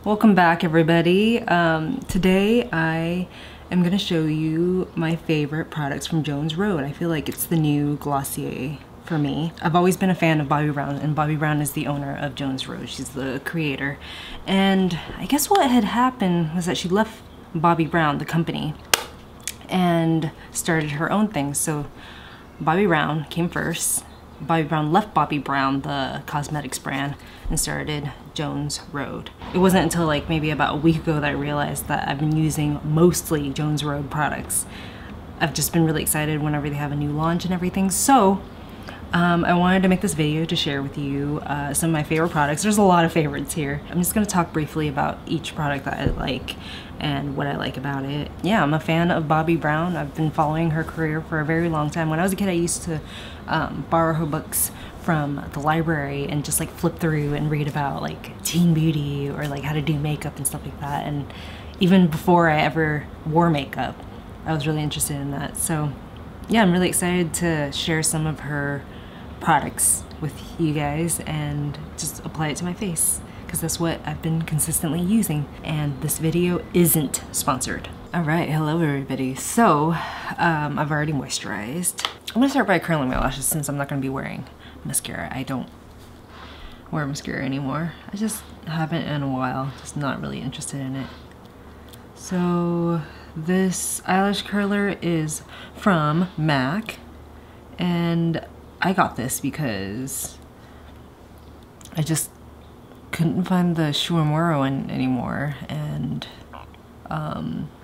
Welcome back, everybody. Today I am going to show you my favorite products from Jones Road. I feel like it's the new Glossier for me. I've always been a fan of Bobbi Brown, and Bobbi Brown is the owner of Jones Road. She's the creator. And I guess what had happened was that she left Bobbi Brown, the company, and started her own thing. So Bobbi Brown came first. Bobbi Brown left Bobbi Brown, the cosmetics brand, and started Jones Road. It wasn't until like maybe about a week ago that I realized that I've been using mostly Jones Road products. I've just been really excited whenever they have a new launch and everything. So I wanted to make this video to share with you some of my favorite products. There's a lot of favorites here. I'm just gonna talk briefly about each product that I like and what I like about it. Yeah, I'm a fan of Bobbi Brown. I've been following her career for a very long time. When I was a kid, I used to borrow her books from the library and just like flip through and read about like teen beauty or like how to do makeup and stuff like that. And even before I ever wore makeup, I was really interested in that. So yeah, I'm really excited to share some of her products with you guys and just apply it to my face, because that's what I've been consistently using. And this video isn't sponsored. All right, hello everybody. So I've already moisturized. I'm gonna start by curling my lashes since I'm not gonna be wearing mascara. I don't wear mascara anymore. I just haven't in a while, just not really interested in it. So this eyelash curler is from MAC, and I got this because I just couldn't find the Shuamuro one anymore, and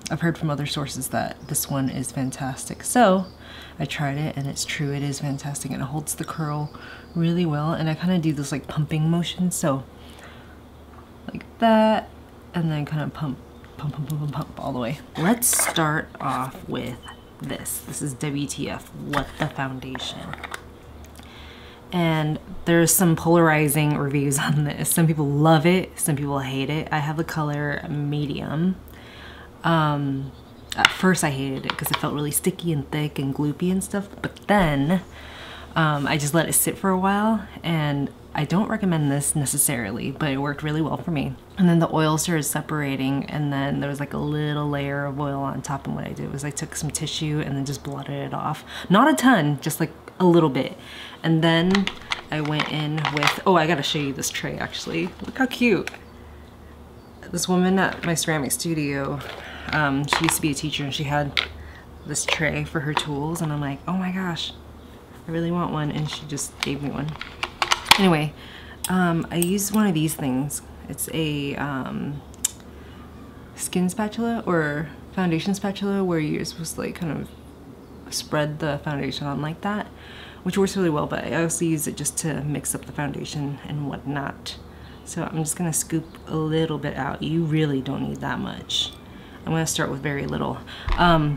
I've heard from other sources that this one is fantastic. So I tried it, and it's true, it is fantastic, and it holds the curl really well. And I kind of do this like pumping motion, so like that, and then kind of pump all the way. Let's start off with this. This is WTF, What the Foundation. And there's some polarizing reviews on this. Some people love it, some people hate it. I have the color medium. At first I hated it because it felt really sticky and thick and gloopy and stuff, but then I just let it sit for a while, and I don't recommend this necessarily, but it worked really well for me. And then the oil started separating, and then there was like a little layer of oil on top, and what I did was I took some tissue and then just blotted it off. Not a ton, just like a little bit. And then I went in with, oh, I gotta show you this tray actually. Look how cute. This woman at my ceramic studio, she used to be a teacher, and she had this tray for her tools, and I'm like, oh my gosh, I really want one, and she just gave me one. Anyway, I used one of these things. It's a skin spatula or foundation spatula where you're supposed to like kind of spread the foundation on like that, which works really well, but I also use it just to mix up the foundation and whatnot. So I'm just gonna scoop a little bit out. You really don't need that much. I'm gonna start with very little.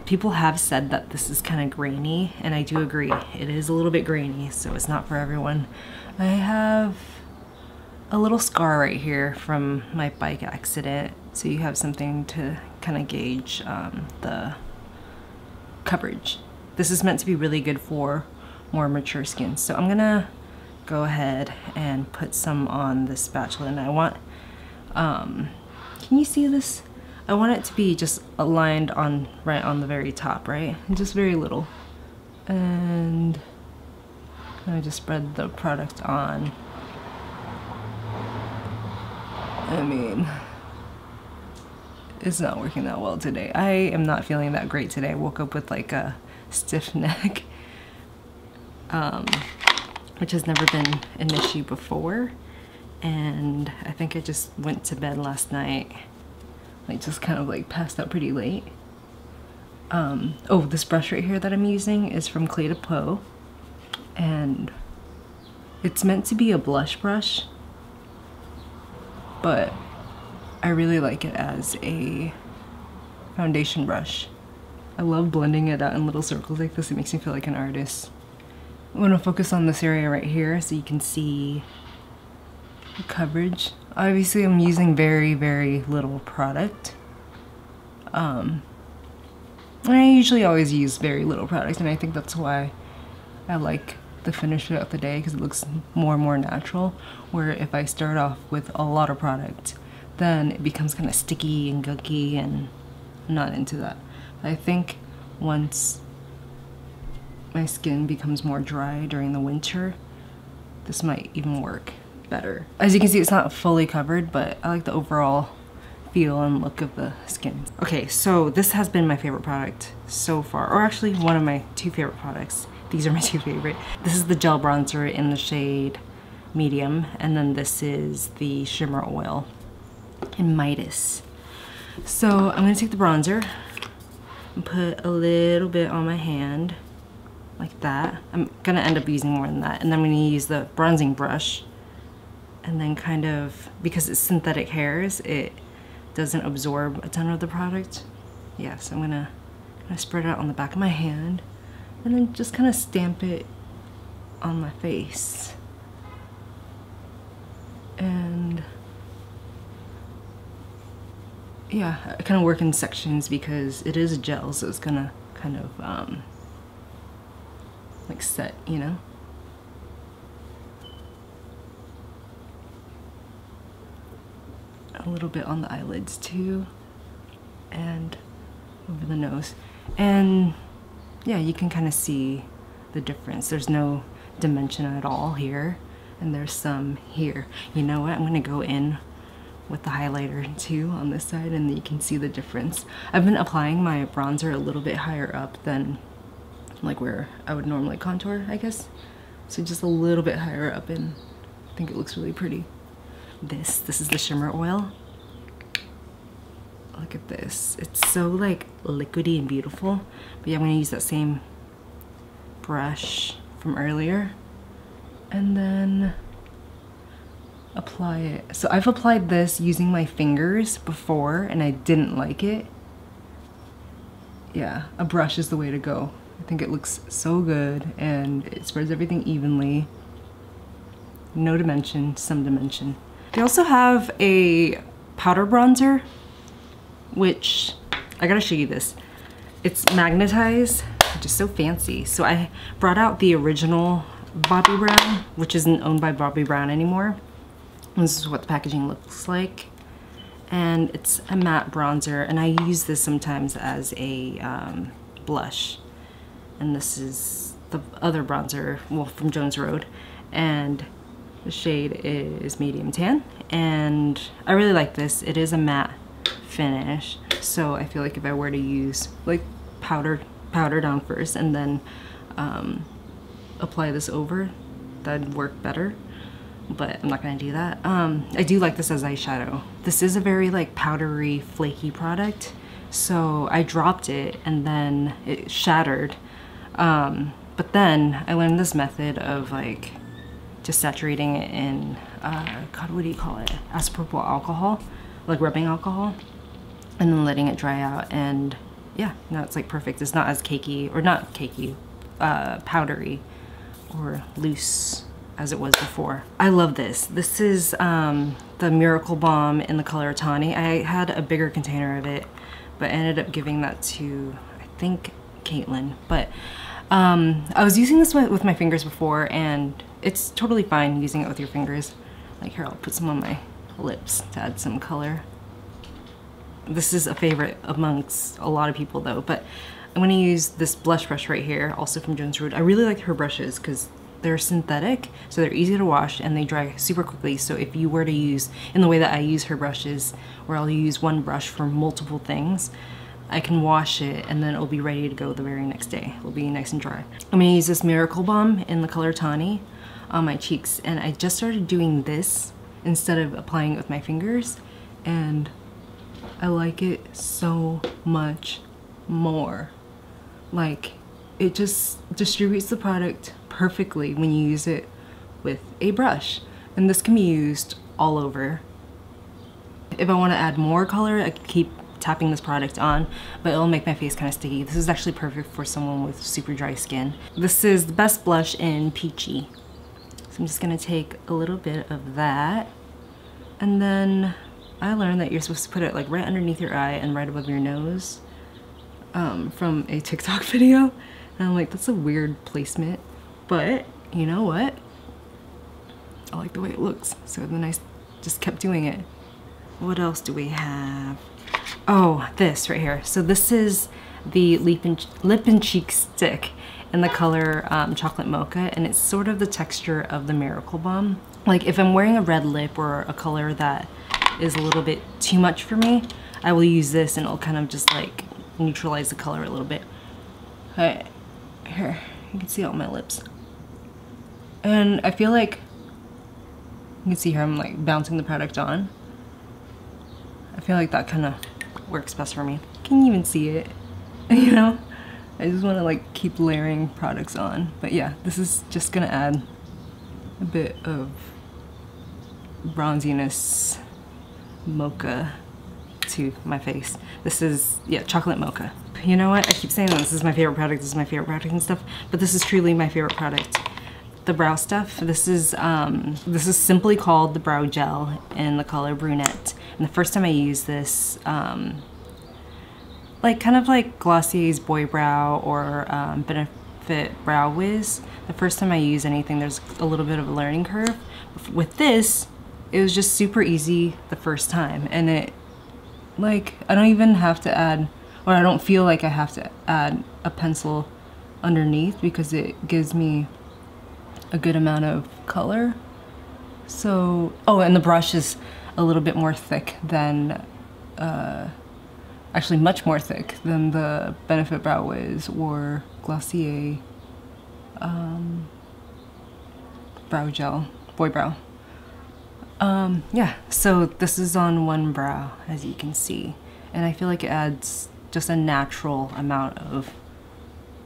People have said that this is kind of grainy, and I do agree. It is a little bit grainy, so it's not for everyone. I have a little scar right here from my bike accident, so you have something to kind of gauge the coverage. This is meant to be really good for more mature skin. So I'm gonna go ahead and put some on this spatula, and I want, can you see this? I want it to be just aligned on, right on the very top, right? Just very little. And I just spread the product on. I mean, it's not working that well today. I am not feeling that great today. I woke up with like a stiff neck, which has never been an issue before. And I think I just went to bed last night, like just kind of like passed out pretty late. Oh, this brush right here that I'm using is from Clé de Peau, and it's meant to be a blush brush, but I really like it as a foundation brush. I love blending it out in little circles like this. It makes me feel like an artist. I'm gonna focus on this area right here so you can see the coverage. Obviously I'm using very, very little product. And I usually always use very little product, and I think that's why I like the finish throughout the day, because it looks more and more natural. Where if I start off with a lot of product, then it becomes kind of sticky and gunky, and I'm not into that. I think once my skin becomes more dry during the winter, this might even work better. As you can see, it's not fully covered, but I like the overall feel and look of the skin. Okay, so this has been my favorite product so far, or actually one of my 2 favorite products. These are my 2 favorite. This is the gel bronzer in the shade medium, and then this is the shimmer oil in Midas. So I'm gonna take the bronzer and put a little bit on my hand like that. I'm gonna end up using more than that, and then I'm gonna use the bronzing brush, and then kind of, because it's synthetic hairs, it doesn't absorb a ton of the product. Yeah, so I'm gonna spread it out on the back of my hand and then just kind of stamp it on my face. And yeah, I kind of work in sections because it is a gel, so it's gonna kind of like set, you know? A little bit on the eyelids too, and over the nose. And yeah, you can kind of see the difference. There's no dimension at all here, and there's some here. You know what? I'm gonna go in with the highlighter too on this side, and you can see the difference. I've been applying my bronzer a little bit higher up than like where I would normally contour, I guess. So just a little bit higher up, and I think it looks really pretty. This is the shimmer oil. Look at this. It's so like liquidy and beautiful. But yeah, I'm gonna use that same brush from earlier and then apply it. So I've applied this using my fingers before and I didn't like it. Yeah, a brush is the way to go. I think it looks so good and it spreads everything evenly. No dimension, some dimension. They also have a powder bronzer, which I gotta show you this. It's magnetized, which is so fancy. So I brought out the original Bobbi Brown, which isn't owned by Bobbi Brown anymore. And this is what the packaging looks like. And it's a matte bronzer, and I use this sometimes as a blush. And this is the other bronzer, well, from Jones Road. And the shade is medium tan, and I really like this. It is a matte finish, so I feel like if I were to use like powder down first and then apply this over, that'd work better, but I'm not gonna do that. I do like this as eyeshadow. This is a very like powdery, flaky product, so I dropped it and then it shattered, but then I learned this method of like just saturating it in, God, what do you call it? Isopropyl alcohol, like rubbing alcohol, and then letting it dry out. And yeah, now it's like perfect. It's not as cakey, or not cakey, powdery or loose as it was before. I love this. This is the Miracle Balm in the color Tawny. I had a bigger container of it, but I ended up giving that to, I think, Caitlin. But I was using this with my fingers before, and it's totally fine using it with your fingers. Like here, I'll put some on my lips to add some color. This is a favorite amongst a lot of people though, but I'm gonna use this blush brush right here, also from Jones Road. I really like her brushes because they're synthetic, so they're easy to wash and they dry super quickly. So if you were to use, in the way that I use her brushes, where I'll use one brush for multiple things, I can wash it and then it'll be ready to go the very next day. It'll be nice and dry. I'm gonna use this Miracle Balm in the color Tawny on my cheeks, and I just started doing this instead of applying it with my fingers, and I like it so much more. Like, it just distributes the product perfectly when you use it with a brush, and this can be used all over. If I want to add more color, I can keep tapping this product on, but it'll make my face kind of sticky. This is actually perfect for someone with super dry skin. This is the best blush in Peachy. So I'm just gonna take a little bit of that, and then I learned that you're supposed to put it like right underneath your eye and right above your nose from a TikTok video. And I'm like, that's a weird placement, but you know what? I like the way it looks. So then I just kept doing it. what else do we have? Oh, this right here. So this is the lip and cheek stick in the color chocolate mocha, and it's sort of the texture of the Miracle Bomb. Like if I'm wearing a red lip or a color that is a little bit too much for me, I will use this and it'll kind of just like neutralize the color a little bit. Okay, here, you can see all my lips. And I feel like, you can see here I'm like bouncing the product on. I feel like that kind of works best for me. Can you even see it? You know? I just want to like keep layering products on. But yeah, this is just gonna add a bit of bronziness mocha to my face. This is, yeah, chocolate mocha. You know what? I keep saying this is my favorite product, this is my favorite product and stuff, but this is truly my favorite product. The brow stuff, this is simply called the brow gel in the color brunette. And the first time I used this, like kind of like Glossier's Boy Brow or Benefit Brow Wiz, the first time I use anything, there's a little bit of a learning curve. With this, it was just super easy the first time, and it, like, I don't even have to add, or I don't feel like I have to add a pencil underneath because it gives me a good amount of color. So, oh, and the brush is a little bit more thick than, actually much more thick than the Benefit Brow Wiz or Glossier brow gel, Boy Brow. Yeah, so this is on one brow, as you can see, and I feel like it adds just a natural amount of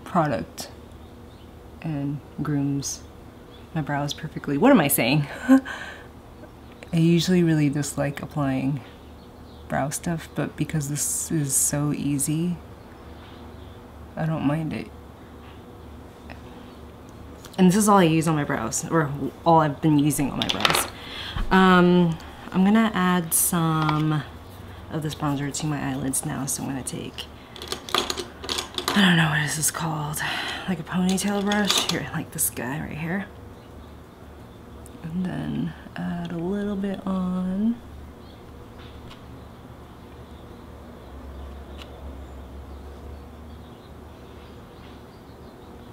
product and grooms my brows perfectly. What am I saying? I usually really dislike applying brow stuff, but because this is so easy, I don't mind it. And this is all I use on my brows, or all I've been using on my brows. I'm gonna add some of this bronzer to my eyelids now, so I'm gonna take, I don't know what this is called, like a ponytail brush, here, like this guy right here. And then add a little bit on.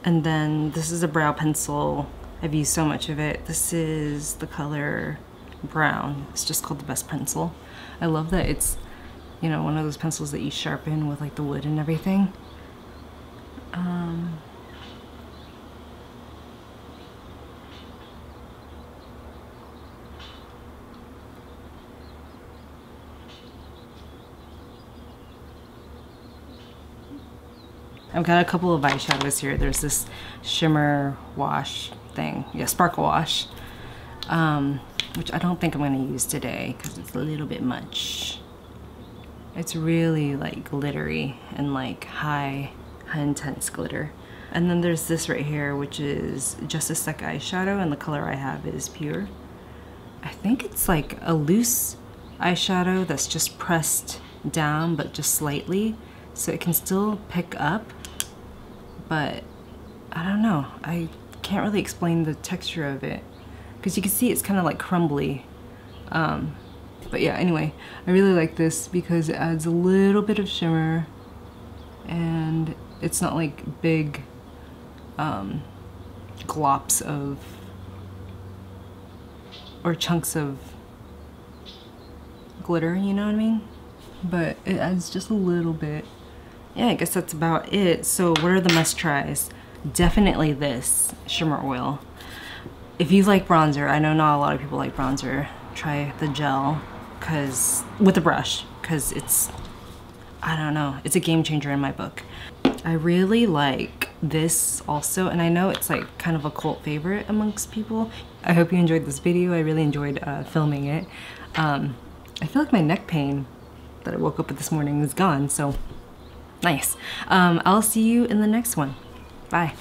And then this is a brow pencil. I've used so much of it. This is the color brown. It's just called the Best Pencil. I love that it's, you know, one of those pencils that you sharpen with like the wood and everything. I've got a couple of eyeshadows here. There's this shimmer wash thing, yeah, sparkle wash, which I don't think I'm gonna use today because it's a little bit much. It's really like glittery and like high intense glitter. And then there's this right here, which is Just a Sec eyeshadow, and the color I have is Pure. I think it's like a loose eyeshadow that's just pressed down, but just slightly, so it can still pick up. But I don't know, I can't really explain the texture of it because you can see it's kind of like crumbly. But yeah, anyway, I really like this because it adds a little bit of shimmer and it's not like big glops of, or chunks of glitter, you know what I mean? But it adds just a little bit. Yeah, I guess that's about it. So what are the must tries? Definitely this shimmer oil. If you like bronzer, I know not a lot of people like bronzer, try the gel with the brush, because it's, I don't know, it's a game changer in my book. I really like this also, and I know it's like kind of a cult favorite amongst people. I hope you enjoyed this video. I really enjoyed filming it. I feel like my neck pain that I woke up with this morning is gone, so nice. I'll see you in the next one. Bye.